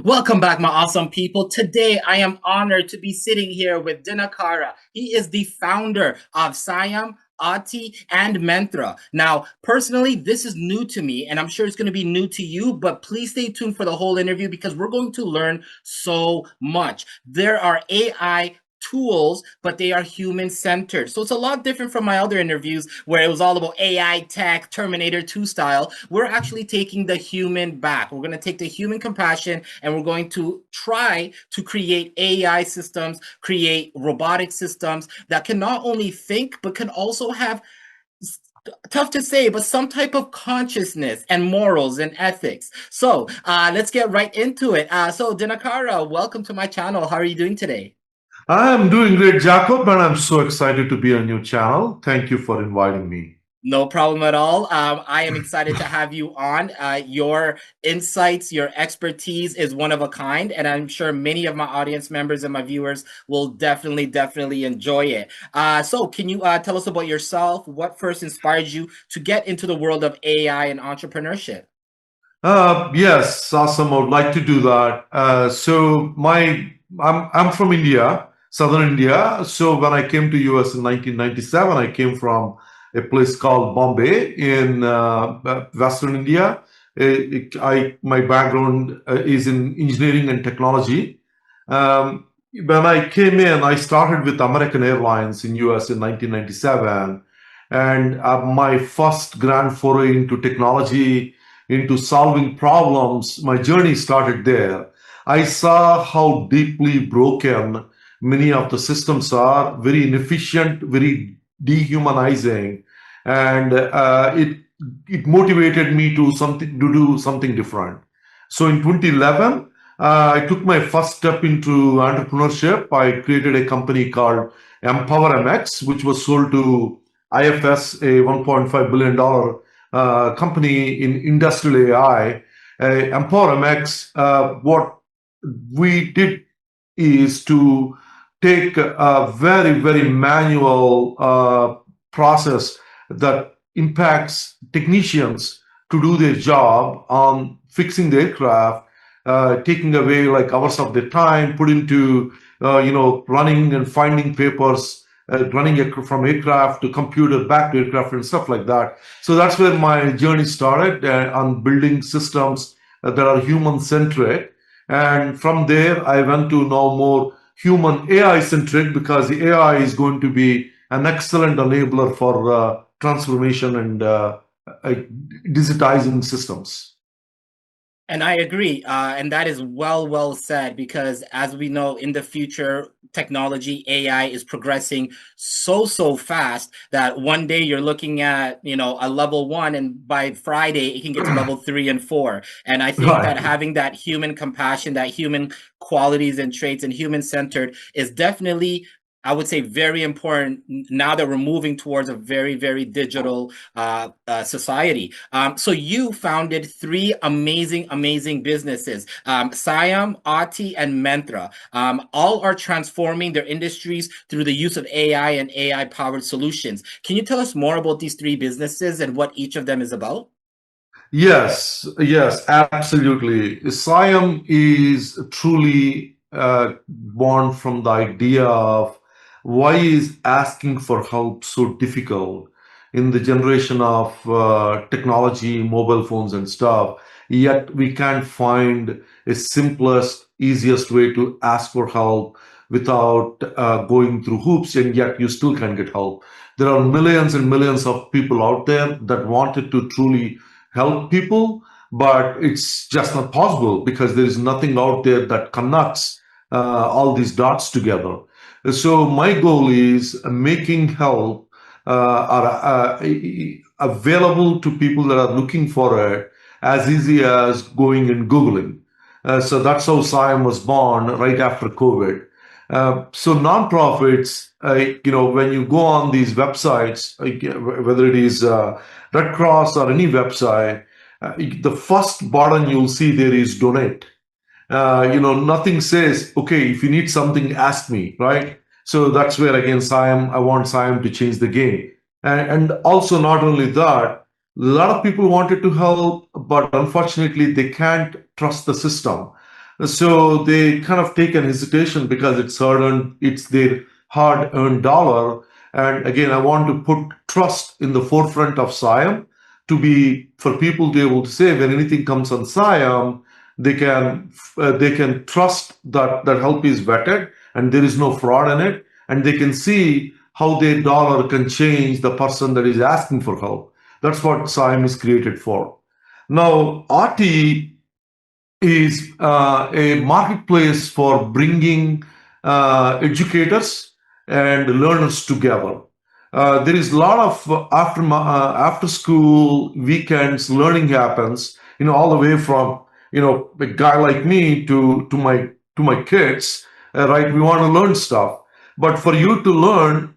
Welcome back, my awesome people. Today, I am honored to be sitting here with Dinakara. He is the founder of Saayam, Aauti, and Mantra. Now, personally, this is new to me, and I'm sure it's going to be new to you, but please stay tuned for the whole interview because we're going to learn so much. There are AI tools, but they are human centered. So it's a lot different from my other interviews where it was all about AI tech, Terminator 2 style. We're actually taking the human back. We're going to take the human compassion and we're going to try to create AI systems, create robotic systems that can not only think, but can also have, tough to say, but some type of consciousness and morals and ethics. So let's get right into it. So Dinakara, welcome to my channel. How are you doing today? I'm doing great, Jacob, and I'm so excited to be on your channel. Thank you for inviting me. No problem at all. I am excited to have you on. Your insights, your expertise is one of a kind, and I'm sure many of my audience members and my viewers will definitely enjoy it. So, can you tell us about yourself? What first inspired you to get into the world of AI and entrepreneurship? Yes, awesome. I would like to do that. I'm from India, southern India. So when I came to US in 1997, I came from a place called Bombay in Western India. My background is in engineering and technology. When I came in, I started with American Airlines in US in 1997, and my first grand foray into technology, into solving problems, my journey started there. I saw how deeply broken many of the systems are, very inefficient, very dehumanizing, and it motivated me to do something different. So in 2011, I took my first step into entrepreneurship. I created a company called EmpowerMX, which was sold to IFS, a $1.5 billion company in industrial AI. EmpowerMX, what we did is to take a very manual process that impacts technicians to do their job on fixing the aircraft, taking away like hours of their time, put into running and finding papers, running from aircraft to computer, back to aircraft, and stuff like that. So that's where my journey started on building systems that are human centric. And from there, I went to now more human AI centric, because the AI is going to be an excellent enabler for transformation and digitizing systems. And I agree. And that is well said, because as we know, in the future, technology, AI is progressing so fast that one day you're looking at, a level 1, and by Friday it can get to level 3 and 4. And I think that Right. having that human compassion, that human qualities and traits and human centered is definitely, I would say, very important now that we're moving towards a very digital society. So you founded three amazing businesses, Saayam, Aauti, and Mantra. All are transforming their industries through the use of AI and AI-powered solutions. Can you tell us more about these three businesses and what each of them is about? Yes, absolutely. Siam is truly born from the idea of why is asking for help so difficult in the generation of technology, mobile phones, and stuff. Yet we can't find a simplest, easiest way to ask for help without going through hoops, and yet you still can get help. There are millions and millions of people out there that wanted to truly help people, but it's just not possible because there is nothing out there that connects all these dots together. So my goal is making help are available to people that are looking for it as easy as going and Googling. So that's how Siam was born right after COVID. So nonprofits, when you go on these websites, whether it is Red Cross or any website, the first button you'll see there is donate. Nothing says, okay, if you need something, ask me, right? So that's where again, I want Siam to change the game. And also not only that, a lot of people wanted to help, but unfortunately they can't trust the system. So they kind of take an hesitation because it's their hard-earned dollar. And again, I want to put trust in the forefront of Saayam to be for people to be able to say when anything comes on Saayam, they can trust that that help is vetted and there is no fraud in it, and they can see how their dollar can change the person that is asking for help. That's what Saayam is created for. Now, Aauti is a marketplace for bringing educators and learners together. There is a lot of after school weekends learning happens. All the way from a guy like me to my kids. Right, we want to learn stuff. But for you to learn,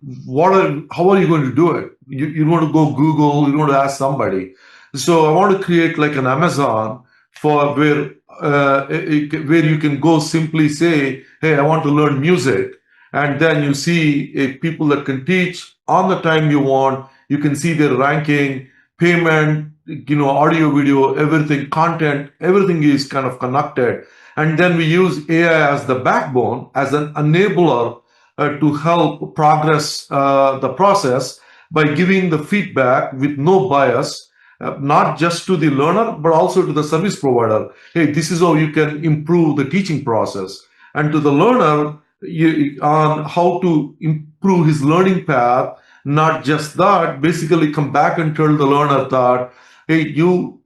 how are you going to do it? You want to go Google, you want to ask somebody. So I want to create like an Amazon for where you can go simply say, "Hey, I want to learn music," and then you see people that can teach on the time you want. You can see their ranking, payment, audio, video, everything, content, everything is kind of connected. And then we use AI as the backbone, as an enabler to help progress the process by giving the feedback with no bias, not just to the learner, but also to the service provider. Hey, this is how you can improve the teaching process. And to the learner, on how to improve his learning path, not just that, basically come back and tell the learner that, hey, you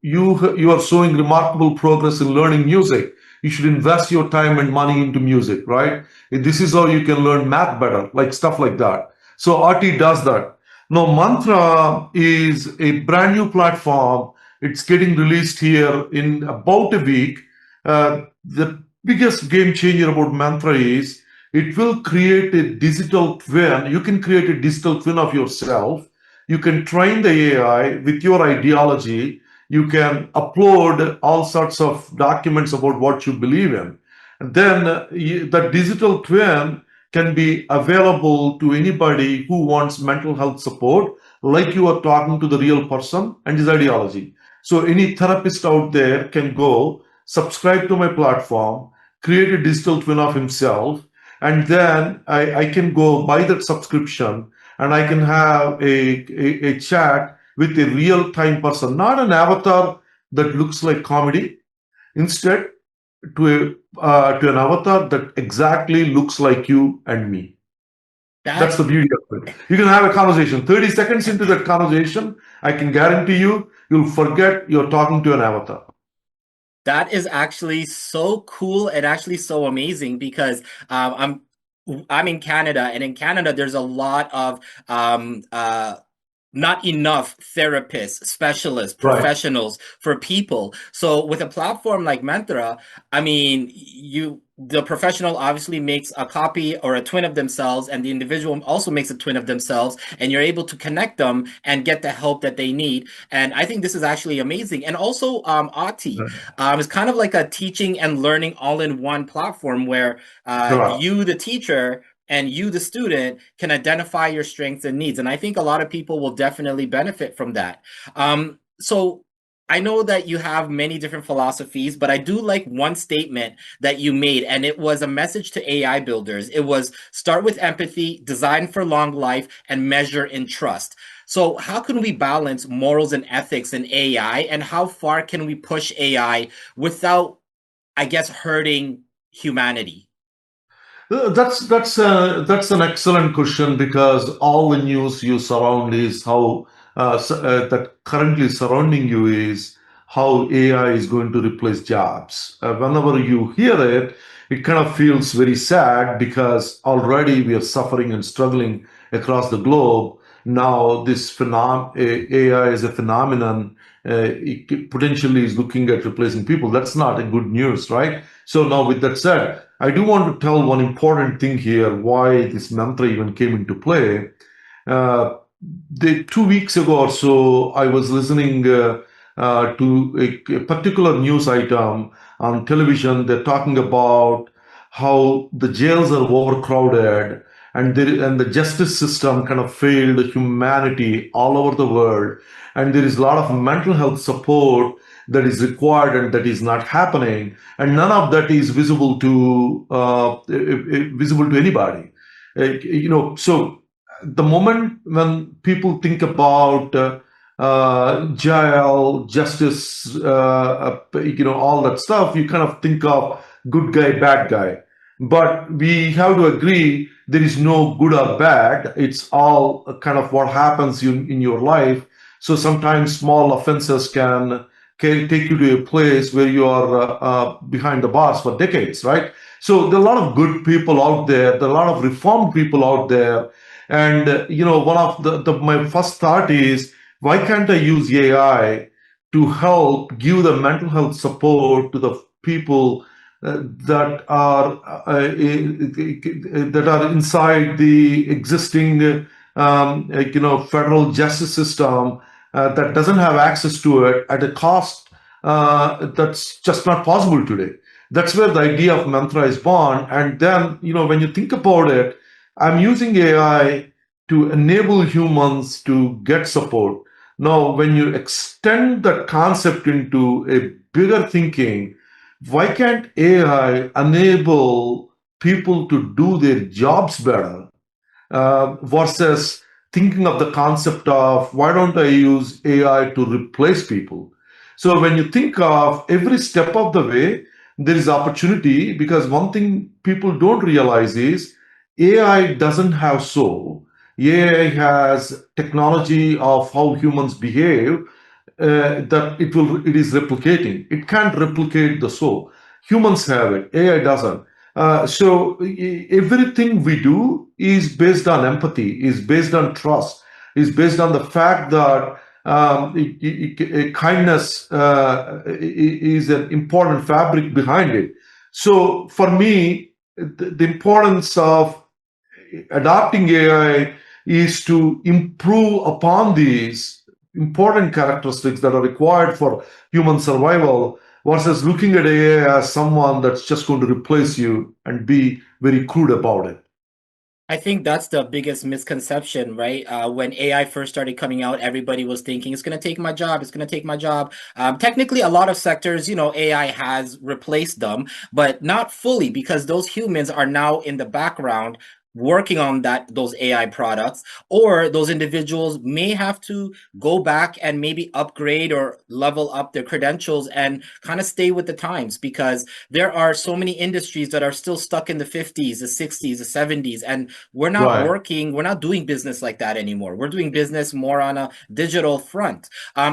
are showing remarkable progress in learning music. You should invest your time and money into music, right? This is how you can learn math better, like stuff like that. So RT does that. Now, Mantra is a brand new platform. It's getting released here in about a week. The biggest game changer about Mantra is it will create a digital twin. You can create a digital twin of yourself. You can train the AI with your ideology. You can upload all sorts of documents about what you believe in. And then the digital twin can be available to anybody who wants mental health support, like you are talking to the real person and his ideology. So any therapist out there can go, subscribe to my platform, create a digital twin of himself, and then I can go buy that subscription and I can have a chat with a real time person, not an avatar that looks like comedy. Instead, to an avatar that exactly looks like you and me. That's That the beauty of it. You can have a conversation. 30 seconds into that conversation, I can guarantee you'll forget you're talking to an avatar. that is actually so cool and actually so amazing because I'm in Canada, and in Canada there's a lot of um, uh, not enough therapists, specialists, Right. professionals for people. So with a platform like Mentora, I mean, the professional obviously makes a copy or a twin of themselves, and the individual also makes a twin of themselves, and you're able to connect them and get the help that they need. And I think this is actually amazing. And also, Aauti is kind of like a teaching and learning all in one platform where Correct. you, the teacher, and you, the student, can identify your strengths and needs. And I think a lot of people will definitely benefit from that. So I know that you have many different philosophies, but I do like one statement that you made, and it was a message to AI builders. It was start with empathy, design for long life, and measure in trust. So, how can we balance morals and ethics in AI, and how far can we push AI without, I guess, hurting humanity? That's an excellent question because all the news you surround is how that currently surrounding you is how AI is going to replace jobs. Whenever you hear it, it kind of feels very sad because already we are suffering and struggling across the globe. Now AI is a phenomenon. It potentially is looking at replacing people. That's not a good news, right? So now, with that said, I do want to tell one important thing here why this mantra even came into play. Uh, 2 weeks ago or so, I was listening to a particular news item on television. They're talking about how the jails are overcrowded and the justice system kind of failed humanity all over the world. And there is a lot of mental health support that is required and that is not happening, and none of that is visible to anybody. So the moment when people think about jail, justice, all that stuff, you kind of think of good guy, bad guy. But we have to agree there is no good or bad. It's all kind of what happens in your life. So sometimes small offenses can take you to a place where you are behind the bars for decades, right? So there are a lot of good people out there. There are a lot of reformed people out there. And one of my first thought is, why can't I use AI to help give the mental health support to the people that are inside the existing federal justice system that doesn't have access to it at a cost that's just not possible today. That's where the idea of mantra is born. And then, when you think about it, I'm using AI to enable humans to get support. Now, when you extend that concept into a bigger thinking, why can't AI enable people to do their jobs better? Versus thinking of the concept of, why don't I use AI to replace people? So when you think of every step of the way, there is opportunity, because one thing people don't realize is AI doesn't have soul. AI has technology of how humans behave that it is replicating. It can't replicate the soul. Humans have it. AI doesn't. So everything we do is based on empathy, is based on trust, is based on the fact that kindness is an important fabric behind it. So for me, the importance of adopting AI is to improve upon these important characteristics that are required for human survival, versus looking at AI as someone that's just going to replace you and be very crude about it. I think that's the biggest misconception, right? When AI first started coming out, everybody was thinking it's going to take my job. It's going to take my job. Technically, a lot of sectors, AI has replaced them, but not fully, because those humans are now in the background working on those AI products, or those individuals may have to go back and maybe upgrade or level up their credentials and kind of stay with the times, because there are so many industries that are still stuck in the 50s, the 60s, the 70s, and Right. we're not doing business like that anymore. We're doing business more on a digital front.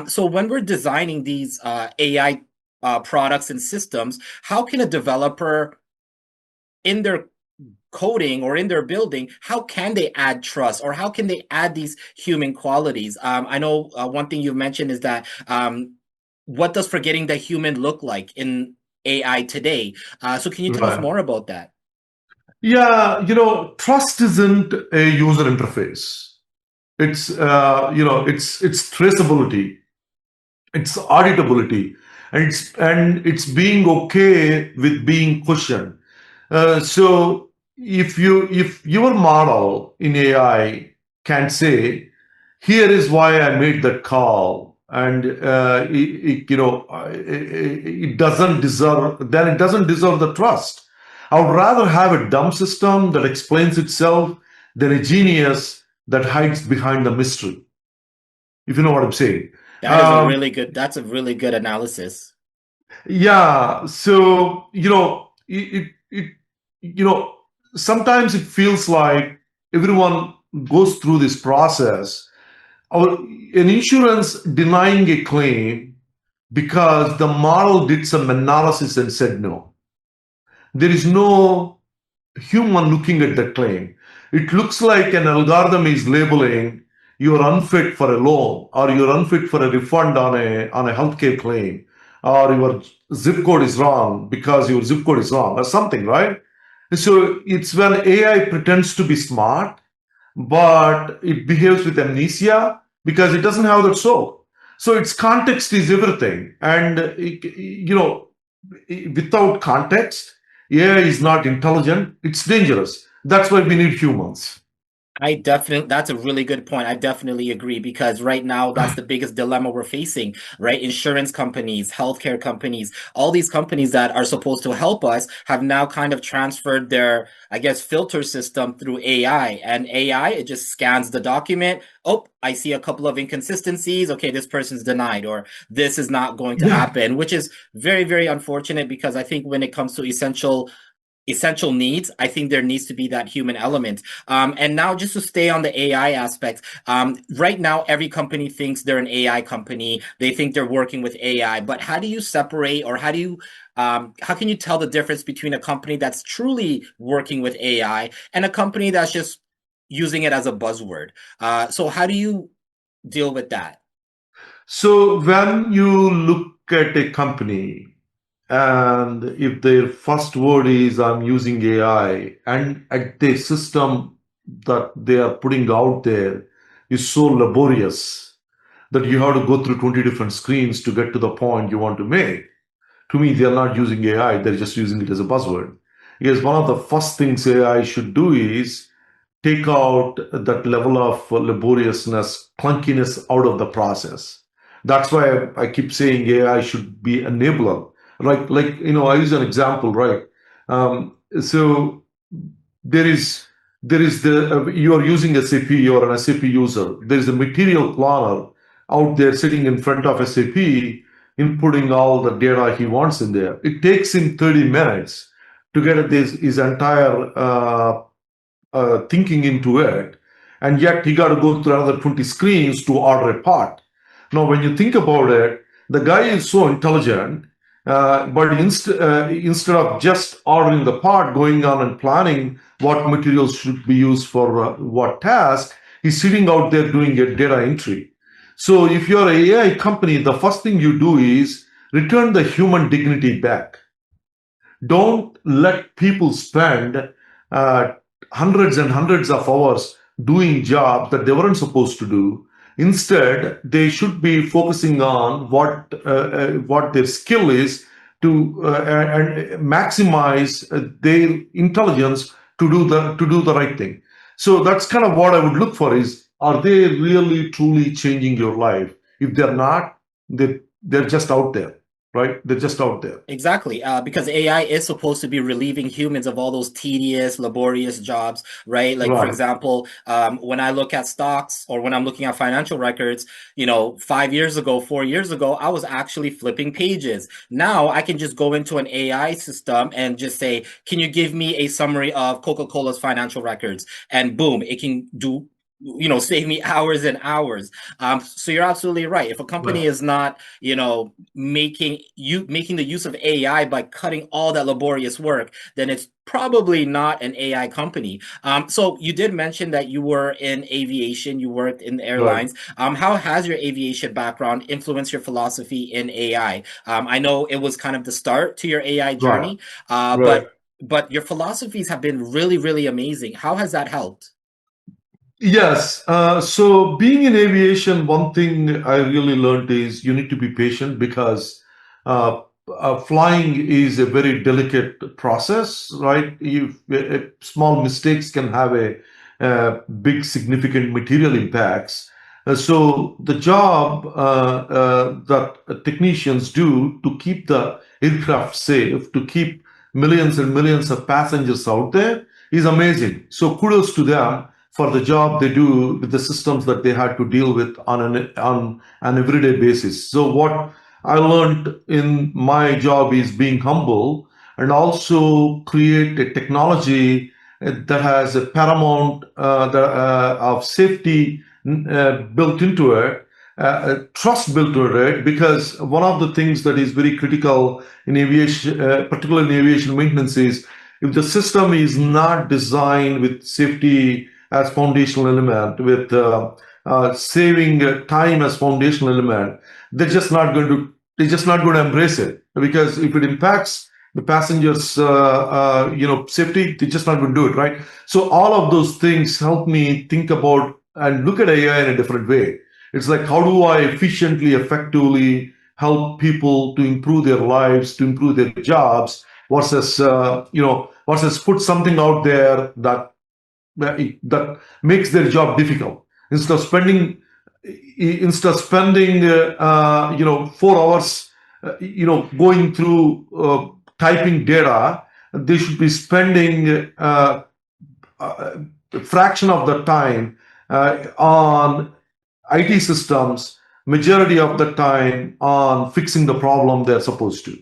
So when we're designing these AI products and systems, how can a developer in their coding or in their building, how can they add trust, or how can they add these human qualities? I know one thing you've mentioned is that what does forgetting the human look like in AI today? So can you tell us Right. more about that? Yeah, trust isn't a user interface. It's traceability, it's auditability, and it's being okay with being questioned. So if your model in AI can say, here is why I made that call, and it doesn't deserve, then it doesn't deserve the trust. I would rather have a dumb system that explains itself than a genius that hides behind the mystery. If you know what I'm saying. Um, That's a really good analysis. yeah. So it you know sometimes it feels like everyone goes through this process. An insurance denying a claim because the model did some analysis and said no. There is no human looking at the claim. It looks like an algorithm is labeling you're unfit for a loan, or you're unfit for a refund on a healthcare claim, or your zip code is wrong because your zip code is wrong, or something, right? So it's when AI pretends to be smart, but it behaves with amnesia because it doesn't have that soul. So its context is everything, and without context, AI is not intelligent. It's dangerous. That's why we need humans. That's a really good point. I definitely agree because right now that's the biggest dilemma we're facing, right? Insurance companies, healthcare companies, all these companies that are supposed to help us have now kind of transferred their, I guess, filter system through AI. And AI, it just scans the document. Oh, I see a couple of inconsistencies. Okay, this person's denied, or this is not going to Yeah. happen, which is very, very unfortunate because I think when it comes to essential needs, I think there needs to be that human element. And now, just to stay on the AI aspect, right now, every company thinks they're an AI company. They think they're working with AI. But how do you separate, or how can you tell the difference between a company that's truly working with AI and a company that's just using it as a buzzword? So, how do you deal with that? So when you look at a company, and if their first word is I'm using AI, and at the system that they are putting out there is so laborious that you have to go through 20 different screens to get to the point you want to make. To me, they're not using AI, they're just using it as a buzzword. Because one of the first things AI should do is take out that level of laboriousness, clunkiness out of the process. That's why I keep saying AI should be enabler. I use an example, right? So there is you are using SAP, you are an SAP user. There is a material planner out there sitting in front of SAP, inputting all the data he wants in there. It takes him 30 minutes to get his entire thinking into it, and yet he got to go through another 20 screens to order a part. Now, when you think about it, the guy is so intelligent, but instead of just ordering the part, going on and planning what materials should be used for what task, he's sitting out there doing a data entry. So, if you're an AI company, the first thing you do is return the human dignity back. Don't let people spend uh, hundreds and hundreds of hours doing jobs that they weren't supposed to do. Instead, they should be focusing on what their skill is to and maximize their intelligence to do the right thing. So that's kind of what I would look for: is are they really truly changing your life? If they're not, they're just out there, right? They're just out there. Exactly, because AI is supposed to be relieving humans of all those tedious, laborious jobs, right? Like, for Right. example, when I look at stocks or when I'm looking at financial records, 5 years ago, 4 years ago, I was actually flipping pages. Now I can just go into an AI system and just say, can you give me a summary of Coca-Cola's financial records? And boom, it can save me hours and hours. So you're absolutely right. If a company Right. is not, making the use of AI by cutting all that laborious work, then it's probably not an AI company. So you did mention that you were in aviation, you worked in Right. airlines. How has your aviation background influenced your philosophy in AI? I know it was kind of the start to your AI Right. journey, Right. but your philosophies have been really, really amazing. How has that helped? Yes. So being in aviation, one thing I really learned is you need to be patient because flying is a very delicate process, right? Small mistakes can have big, significant material impacts. So the job that technicians do to keep the aircraft safe, to keep millions and millions of passengers out there is amazing. So kudos to them for the job they do with the systems that they had to deal with on an everyday basis. So what I learned in my job is being humble and also create a technology that has a paramount of safety built into it, trust built into it, because one of the things that is very critical in aviation, particularly in aviation maintenance, is if the system is not designed with safety as foundational element, with saving time as foundational element, they're just not going to they're just not going to embrace it, because if it impacts the passengers safety, they're just not going to do it, right? So all of those things help me think about and look at AI in a different way. It's like, how do I efficiently, effectively help people to improve their lives, to improve their jobs, versus versus put something out there that that makes their job difficult. Instead of spending, instead of spending, 4 hours, going through typing data, they should be spending a fraction of the time on IT systems, majority of the time on fixing the problem they're supposed to.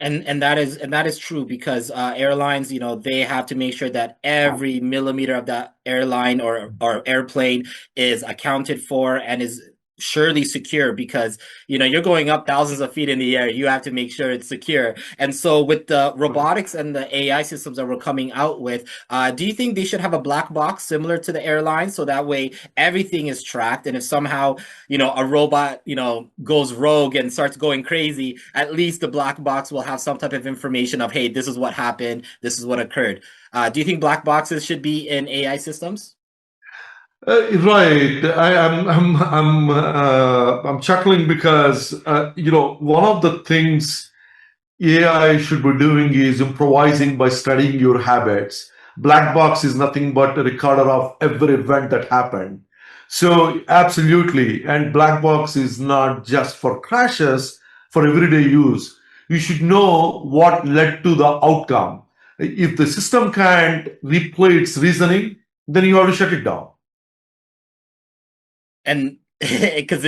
And that is true because airlines, they have to make sure that every millimeter of that airline or airplane is accounted for and is surely secure because you're going up thousands of feet in the air. You have to make sure it's secure. And so with the robotics and the AI systems that we're coming out with, do you think they should have a black box similar to the airline so that way everything is tracked? And if somehow a robot, goes rogue and starts going crazy, at least the black box will have some type of information of, hey, this is what happened, this is what occurred. Do you think black boxes should be in AI systems? Right. I'm chuckling because one of the things AI should be doing is improvising by studying your habits. Black box is nothing but a recorder of every event that happened. So, absolutely. And black box is not just for crashes, for everyday use. You should know what led to the outcome. If the system can't replay its reasoning, then you have to shut it down. And because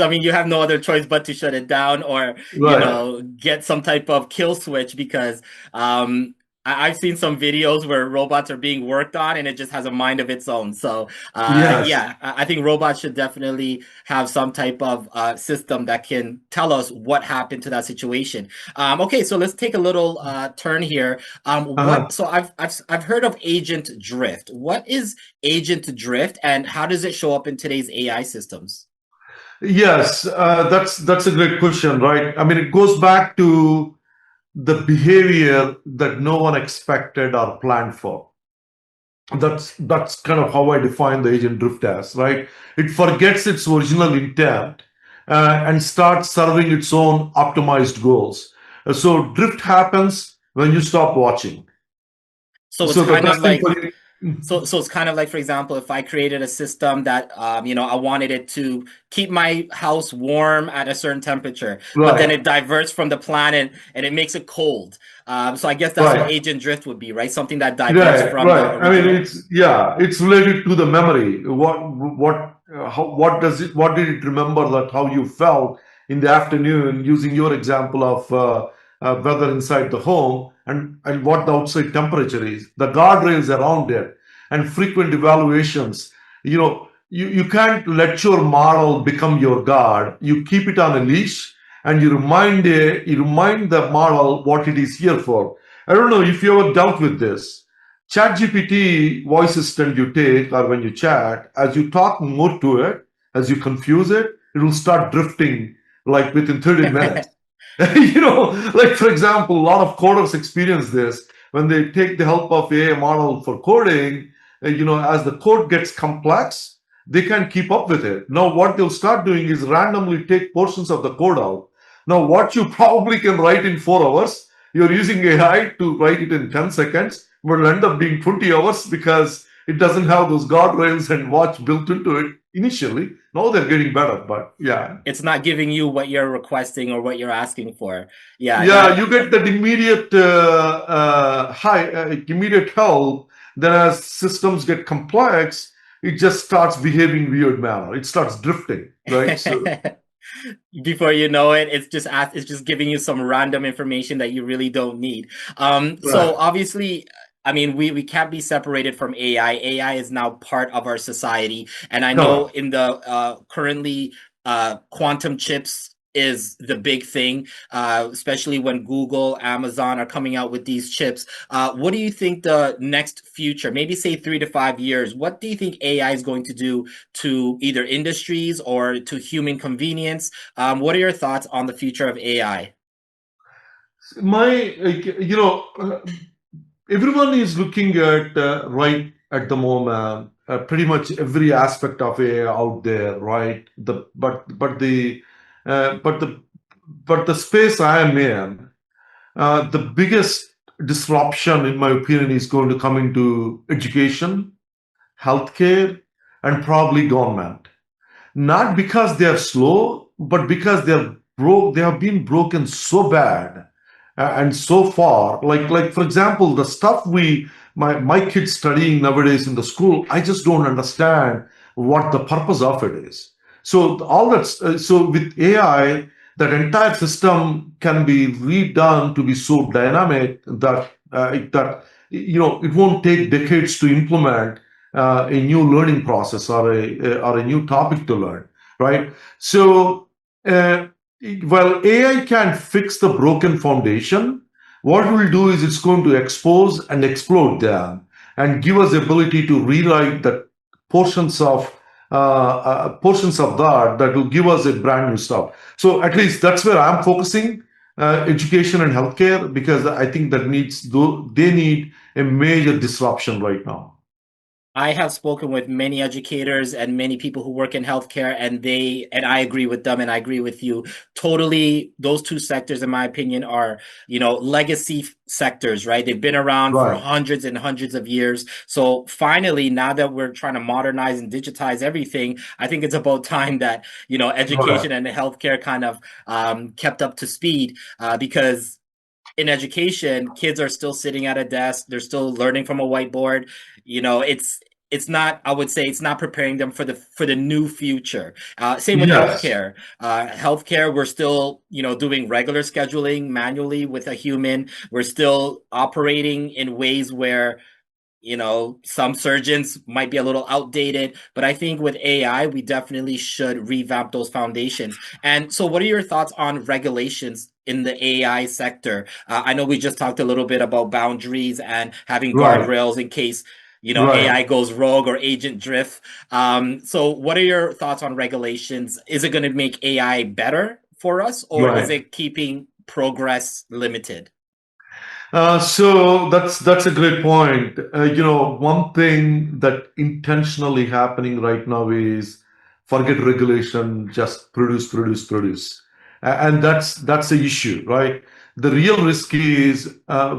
I mean you have no other choice but to shut it down or Right. get some type of kill switch because um I've seen some videos where robots are being worked on and it just has a mind of its own. So Yes. yeah, I think robots should definitely have some type of system that can tell us what happened to that situation. Okay, so let's take a little turn here. Uh-huh. What? So I've heard of agent drift. What is agent drift, and how does it show up in today's AI systems? Yes, that's a great question, right? I mean, it goes back to the behavior that no one expected or planned for. That's kind of how I define the agent drift as, right? It forgets its original intent and starts serving its own optimized goals. So drift happens when you stop watching. So it's So the kind of best thing like for you, so it's kind of like, for example, if I created a system that I wanted it to keep my house warm at a certain temperature, but then right? it diverts from the plan and it makes it cold. So I guess that's what Right. agent drift would be, right? Something that diverts Right, from the right. I mean, original. it's related to the memory. What does it? What did it remember that how you felt in the afternoon? Using your example of weather inside the home and what the outside temperature is, the guardrails around it, and frequent evaluations. You can't let your model become your guard. You keep it on a leash, and you remind the model what it is here for. I don't know if you ever dealt with this. ChatGPT voice assistant you take or when you chat, as you talk more to it, as you confuse it, it will start drifting like within 30 minutes. Like for example, a lot of coders experience this when they take the help of AI model for coding. As the code gets complex, they can't keep up with it. Now, what they'll start doing is randomly take portions of the code out. Now, what you probably can write in 4 hours, you're using AI to write it in 10 seconds, but it'll end up being 20 hours because it doesn't have those guardrails and watch built into it initially. Now they're getting better, but yeah. It's not giving you what you're requesting or what you're asking for. Yeah, Yeah, that you get that immediate immediate help. Then as systems get complex, it just starts behaving weird manner. It starts drifting, right? So, before you know it, it's just giving you some random information that you really don't need. So right. obviously, I mean, we can't be separated from AI. AI is now part of our society, and I know Correct. in the currently quantum chips is the big thing, especially when Google, Amazon are coming out with these chips. What do you think the next future, maybe say 3 to 5 years, what do you think AI is going to do to either industries or to human convenience? What are your thoughts on the future of AI? My, everyone is looking at right at the moment pretty much every aspect of AI out there, right? But the space I am in, the biggest disruption, in my opinion, is going to come into education, healthcare, and probably government. Not because they are slow, but because they are broke. They have been broken so bad and so far. Like for example, the stuff my kids studying nowadays in the school, I just don't understand what the purpose of it is. So all that's so with AI, that entire system can be redone to be so dynamic that it won't take decades to implement a new learning process or a new topic to learn, right? So, uh, while AI can fix the broken foundation, what we'll do is it's going to expose and explode them and give us the ability to rewrite the portions of portions of that will give us a brand new stuff. So at least that's where I'm focusing. Education and healthcare, because I think that they need a major disruption right now. I have spoken with many educators and many people who work in healthcare, and I agree with them, and I agree with you totally. Those two sectors, in my opinion, are legacy sectors, right? They've been around for Right, hundreds and hundreds of years. So finally, now that we're trying to modernize and digitize everything, I think it's about time that education right. and healthcare kind of kept up to speed, because in education, kids are still sitting at a desk. They're still learning from a whiteboard. It's not. I would say it's not preparing them for the new future. Same with Yes. healthcare. Healthcare, we're still doing regular scheduling manually with a human. We're still operating in ways where some surgeons might be a little outdated, but I think with AI, we definitely should revamp those foundations. And so, what are your thoughts on regulations in the AI sector? I know we just talked a little bit about boundaries and having Right, guardrails in case right, AI goes rogue or agent drift. So, what are your thoughts on regulations? Is it going to make AI better for us, or is right. it keeping progress limited? So that's a great point. One thing that intentionally happening right now is forget regulation, just produce, produce, produce, and that's the issue, right? The real risk is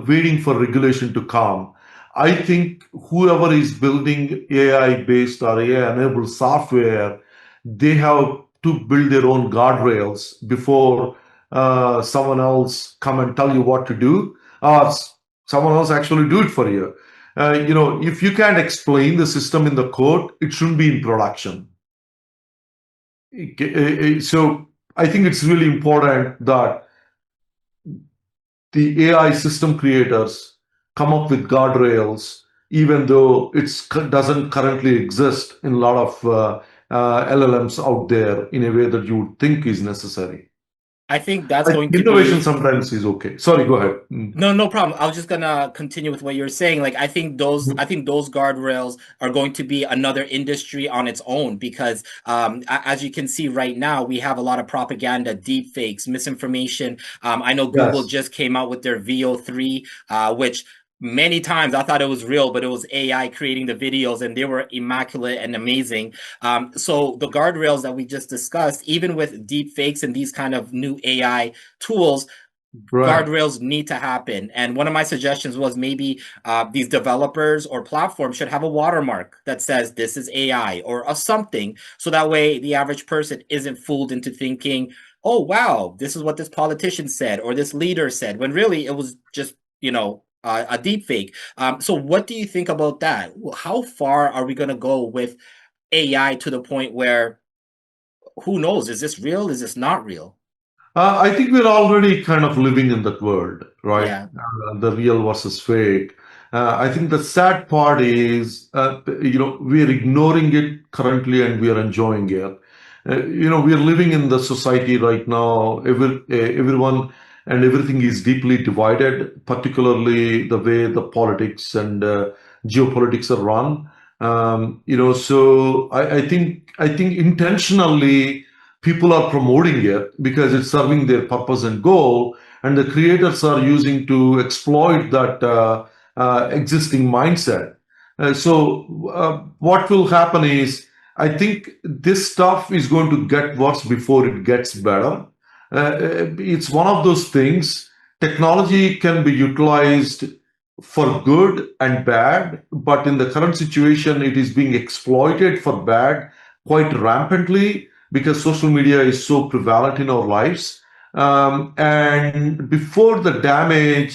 waiting for regulation to come. I think whoever is building AI based or AI enabled software, they have to build their own guardrails before someone else come and tell you what to do, or someone else actually do it for you. If you can't explain the system in the code, it shouldn't be in production. So I think it's really important that the AI system creators come up with guardrails, even though it doesn't currently exist in a lot of LLMs out there in a way that you would think is necessary. I think that's I going think to innovation be sometimes is okay. Sorry, go ahead. No, no problem. I was just gonna continue with what you're saying. Like, I think those guardrails are going to be another industry on its own because, as you can see right now, we have a lot of propaganda, deep fakes, misinformation. I know Google Yes. just came out with their VO3, which many times I thought it was real, but it was AI creating the videos, and they were immaculate and amazing. So the guardrails that we just discussed, even with deep fakes and these kind of new AI tools, Right. guardrails need to happen. And one of my suggestions was maybe these developers or platforms should have a watermark that says this is AI or a something, so that way the average person isn't fooled into thinking, oh wow, this is what this politician said or this leader said, when really it was just a deep fake. So what do you think about that? How far are we going to go with AI to the point where who knows, is this real, is this not real? I think we're already kind of living in that world, right? Yeah. The real versus fake. I think the sad part is, we're ignoring it currently and we are enjoying it. We are living in the society right now. Everyone and everything is deeply divided, particularly the way the politics and geopolitics are run. So I think intentionally people are promoting it because it's serving their purpose and goal, and the creators are using to exploit that existing mindset. What will happen is, I think this stuff is going to get worse before it gets better. It's one of those things technology can be utilized for good and bad, but in the current situation, it is being exploited for bad quite rampantly because social media is so prevalent in our lives. And before the damage,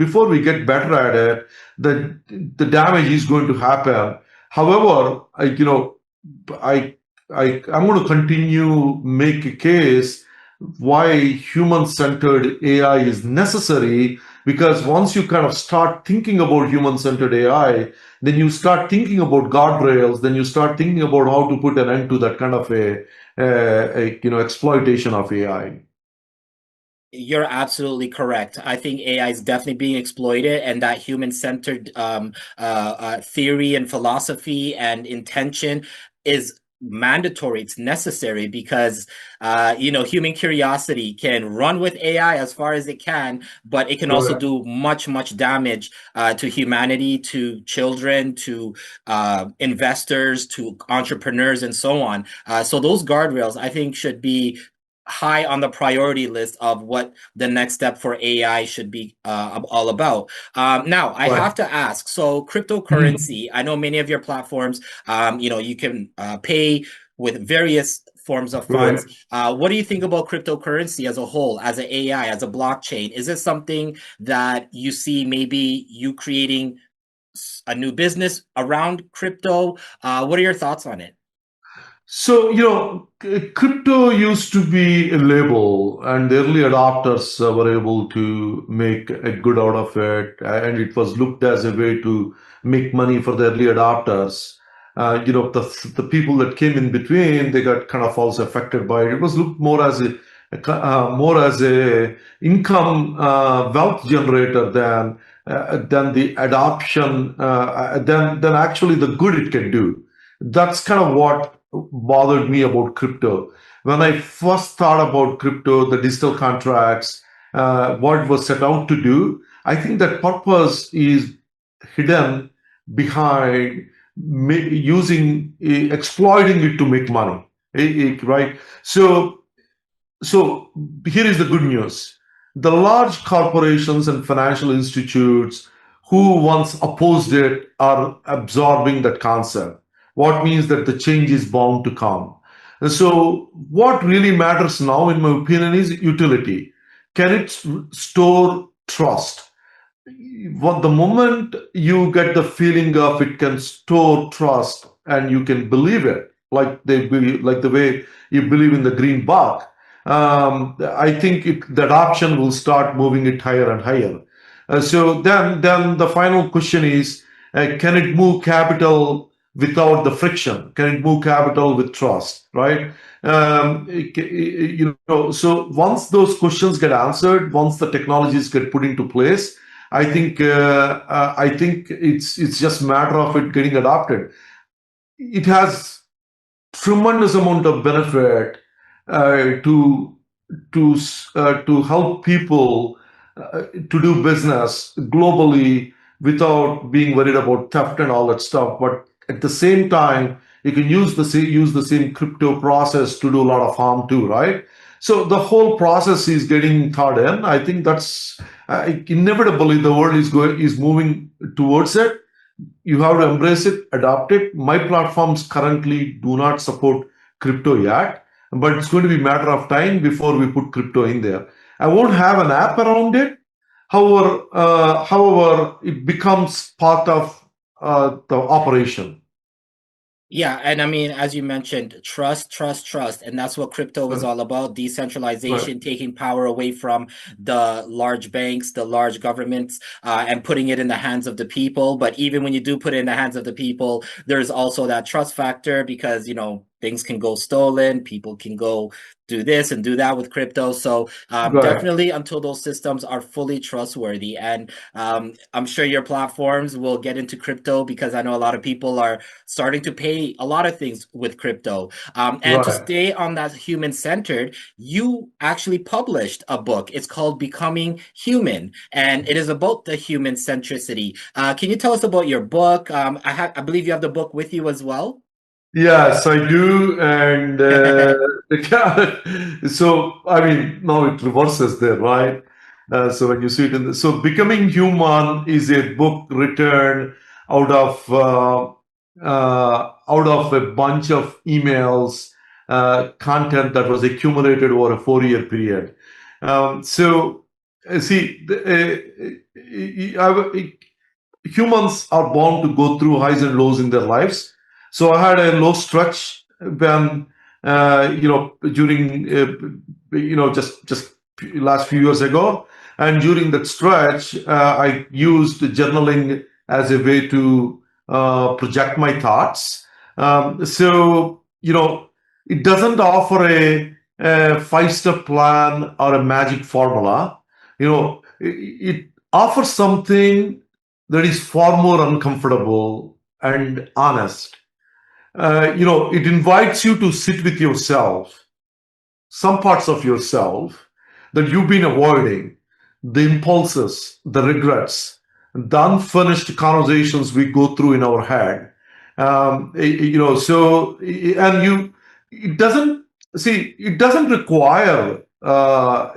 before we get better at it, the damage is going to happen. However, I, I'm going to continue make a case why human-centered AI is necessary, because once you kind of start thinking about human-centered AI, then you start thinking about guardrails, then you start thinking about how to put an end to that kind of exploitation of AI. You're absolutely correct. I think AI is definitely being exploited, and that human-centered theory and philosophy and intention is mandatory. It's necessary because human curiosity can run with AI as far as it can, but it can also Right. do much, much damage to humanity, to children, to investors, to entrepreneurs, and so on. So those guardrails, I think, should be high on the priority list of what the next step for AI should be all about. Now, I Right. have to ask, so Mhm. cryptocurrency, I know many of your platforms, you can pay with various forms of funds. Right. What do you think about cryptocurrency as a whole, as an AI, as a blockchain? Is this something that you see maybe you creating a new business around crypto? What are your thoughts on it? So, crypto used to be a label, and the early adopters were able to make a good out of it, and it was looked as a way to make money for the early adopters. The people that came in between, they got kind of also affected by it. It was looked more as a income wealth generator than the adoption than actually the good it can do. That's kind of what bothered me about crypto. When I first thought about crypto, the digital contracts, what it was set out to do, I think that purpose is hidden behind exploiting it to make money. Right? So here is the good news. The large corporations and financial institutes who once opposed it are absorbing that concept. What means that the change is bound to come. And so what really matters now, in my opinion, is utility. Can it store trust? What the moment you get the feeling of it can store trust and you can believe it, like the way you believe in the green bug, I think that option will start moving it higher and higher. So then the final question is, can it move capital without the friction? Can it move capital with trust? Right? So once those questions get answered, once the technologies get put into place, I think it's just a matter of it getting adopted. It has tremendous amount of benefit uh, to to help people to do business globally without being worried about theft and all that stuff. But at the same time, you can use the same crypto process to do a lot of harm too, right? So the whole process is getting thought in. I think that's inevitably the world is moving towards it. You have to embrace it, adopt it. My platforms currently do not support crypto yet, but it's going to be a matter of time before we put crypto in there. I won't have an app around it. However, it becomes part of the operation. Yeah, and I mean, as you mentioned, trust, trust, trust, and that's what crypto is Right. all about. Right. Decentralization, taking power away from the large banks, the large governments, and putting it in the hands of the people. But even when you do put it in the hands of the people, there's also that trust factor because, things can go stolen, people can go do this and do that with crypto. So Right. definitely until those systems are fully trustworthy. And I'm sure your platforms will get into crypto because I know a lot of people are starting to pay a lot of things with crypto. And to Right. stay on that human centered, you actually published a book. It's called Becoming Human, and it is about the human centricity. Can you tell us about your book? I believe you have the book with you as well. Yes, I do. And so, I mean, now it reverses there, right? So when you see it in so Becoming Human is a book written out of out of a bunch of emails, content that was accumulated over a 4 year period. So see, humans are bound to go through highs and lows in their lives. So I had a low stretch when during just last few years ago, and during that stretch, I used journaling as a way to project my thoughts. It doesn't offer a five-step plan or a magic formula. It offers something that is far more uncomfortable and honest. It invites you to sit with yourself, some parts of yourself that you've been avoiding, the impulses, the regrets, the unfinished conversations we go through in our head. It doesn't, it doesn't require a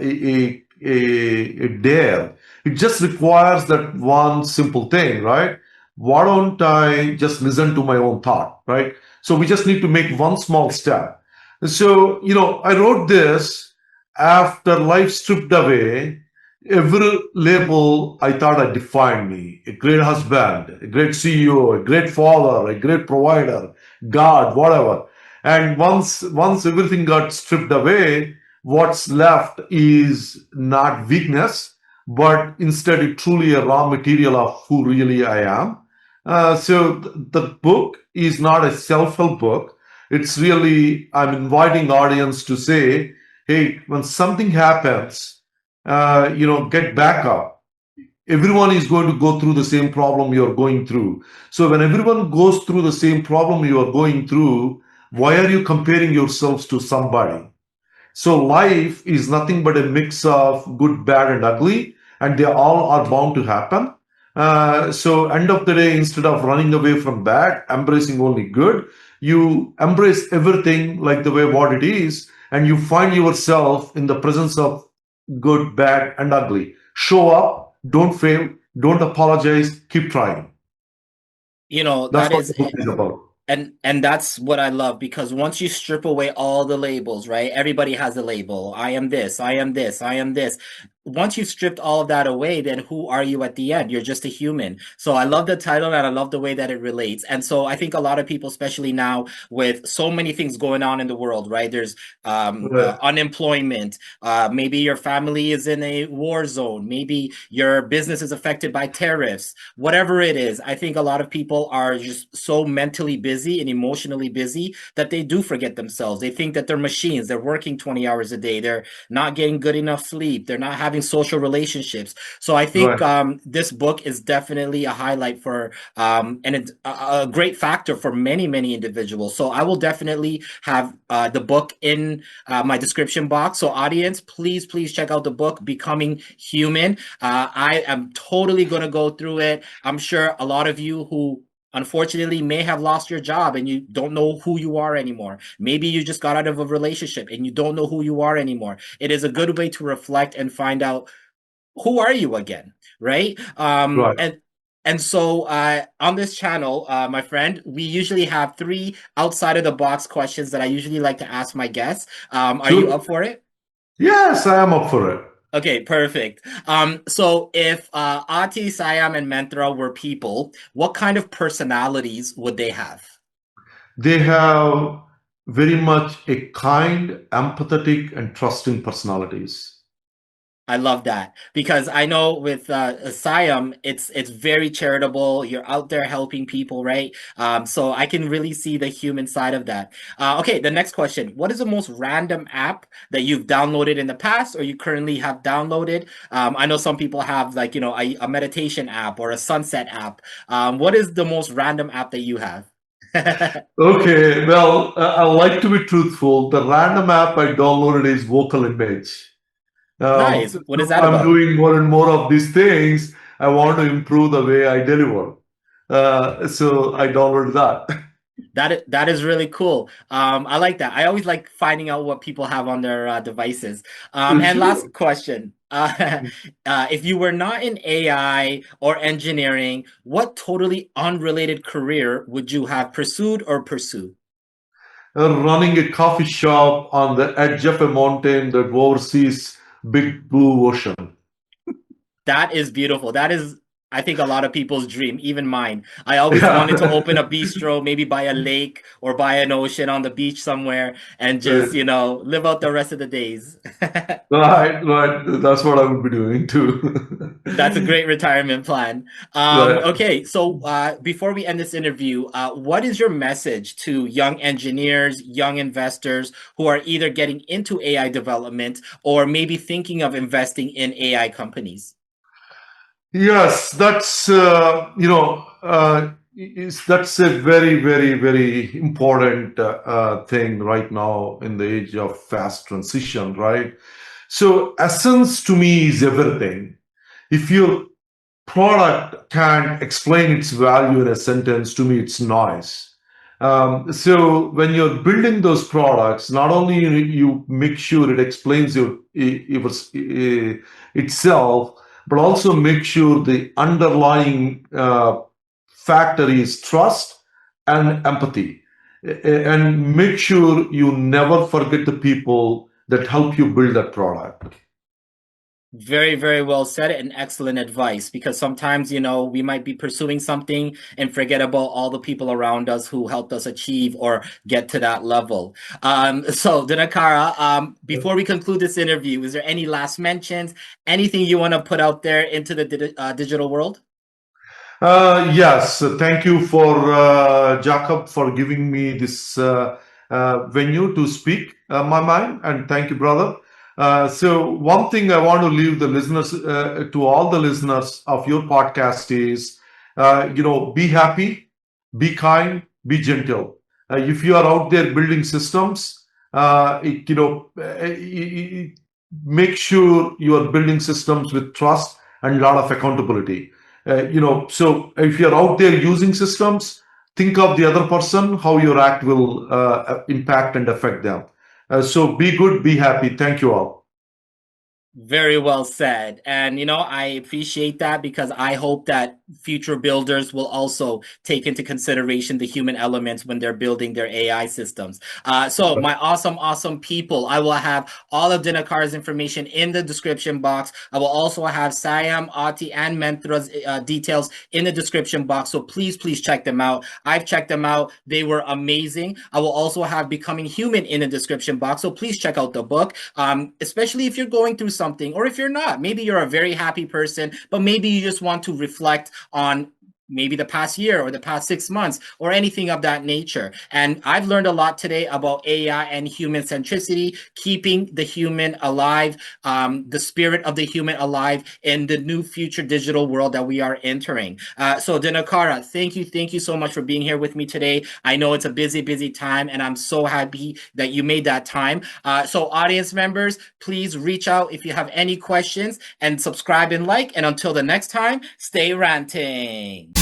dare. It just requires that one simple thing, right? Why don't I just listen to my own thought, right? So we just need to make one small step. So, I wrote this after life stripped away every label I thought had defined me: a great husband, a great CEO, a great father, a great provider, God, whatever. And once everything got stripped away, what's left is not weakness, but instead it truly a raw material of who really I am. The book is not a self-help book. It's really, I'm inviting audience to say, hey, when something happens, get back up. Everyone is going to go through the same problem you're going through. So when everyone goes through the same problem you are going through, why are you comparing yourselves to somebody? So life is nothing but a mix of good, bad, and ugly, and they all are bound to happen. So end of the day, instead of running away from bad, embracing only good, you embrace everything like the way what it is, and you find yourself in the presence of good, bad, and ugly. Show up, don't fail, don't apologize, keep trying. That's That what is the book is about. and that's what I love, because once you strip away all the labels, right? Everybody has a label. I am this, I am this, I am this. Once you've stripped all of that away, then who are you at the end? You're just a human. So I love the title and I love the way that it relates. And so I think a lot of people, especially now with so many things going on in the world, right? There's Right. unemployment. Maybe your family is in a war zone. Maybe your business is affected by tariffs. Whatever it is, I think a lot of people are just so mentally busy and emotionally busy that they do forget themselves. They think that they're machines. They're working 20 hours a day. They're not getting good enough sleep. They're not having social relationships. So I think Right. this book is definitely a highlight for and it's a great factor for many, many individuals. So I will definitely have the book in my description box. So audience, please, please check out the book, Becoming Human. I am totally going to go through it. I'm sure a lot of you who unfortunately may have lost your job and you don't know who you are anymore. Maybe you just got out of a relationship and you don't know who you are anymore. It is a good way to reflect and find out who are you again, right? Right. And so on this channel, my friend, we usually have three outside of the box questions that I usually like to ask my guests. Are you Sure. up for it? Yes, I am up for it. Okay, perfect. So if Aauti, Saayam, and Mantra were people, what kind of personalities would they have? They have very much a kind, empathetic, and trusting personalities. I love that because I know with Siam, it's very charitable. You're out there helping people, right? So I can really see the human side of that. Okay, the next question: what is the most random app that you've downloaded in the past, or you currently have downloaded? I know some people have like a meditation app or a sunset app. What is the most random app that you have? Okay, well, I like to be truthful. The random app I downloaded is Vocal Image. Nice. What is that I'm about? doing more and more of these things. I want to improve the way I deliver. So I downloaded that. That is really cool. I like that. I always like finding out what people have on their devices. And Sure. last question: if you were not in AI or engineering, what totally unrelated career would you have pursued or pursue? Running a coffee shop on the edge of a mountain that oversees big blue ocean. That is beautiful. That is, I think, a lot of people's dream, even mine. I always wanted to Yeah. open a bistro, maybe by a lake or by an ocean on the beach somewhere, and just, live out the rest of the days. Right, right. That's what I would be doing too. That's a great retirement plan. Right. Okay, so before we end this interview, what is your message to young engineers, young investors who are either getting into AI development or maybe thinking of investing in AI companies? Yes, that's that's a very, very, very important thing right now in the age of fast transition, right? So essence to me is everything. If your product can explain its value in a sentence, to me it's noise. So when you're building those products, not only you make sure it explains itself, but also make sure the underlying factor is trust and empathy. And make sure you never forget the people that help you build that product. Very, very well said and excellent advice because sometimes, we might be pursuing something and forget about all the people around us who helped us achieve or get to that level. So, Dinakara, before we conclude this interview, is there any last mentions, anything you want to put out there into the digital world? Yes, thank you for Jacob for giving me this venue to speak my mind, and thank you, brother. So, one thing I want to leave the listeners to all the listeners of your podcast is, be happy, be kind, be gentle. If you are out there building systems, make sure you are building systems with trust and a lot of accountability. So if you're out there using systems, think of the other person, how your act will impact and affect them. So be good, be happy. Thank you all. Very well said. And, I appreciate that because I hope that future builders will also take into consideration the human elements when they're building their AI systems. So, my awesome, awesome people, I will have all of Dinakara's information in the description box. I will also have Saayam, Aauti, and Mentra's details in the description box. So, please, please check them out. I've checked them out. They were amazing. I will also have Becoming Human in the description box. So, please check out the book, especially if you're going through something, or if you're not. Maybe you're a very happy person, but maybe you just want to reflect on maybe the past year or the past 6 months or anything of that nature. And I've learned a lot today about AI and human centricity, keeping the human alive, the spirit of the human alive in the new future digital world that we are entering. So, Dinakara, thank you so much for being here with me today. I know it's a busy, busy time, and I'm so happy that you made that time. So, audience members, please reach out if you have any questions and subscribe and like. And until the next time, stay ranting.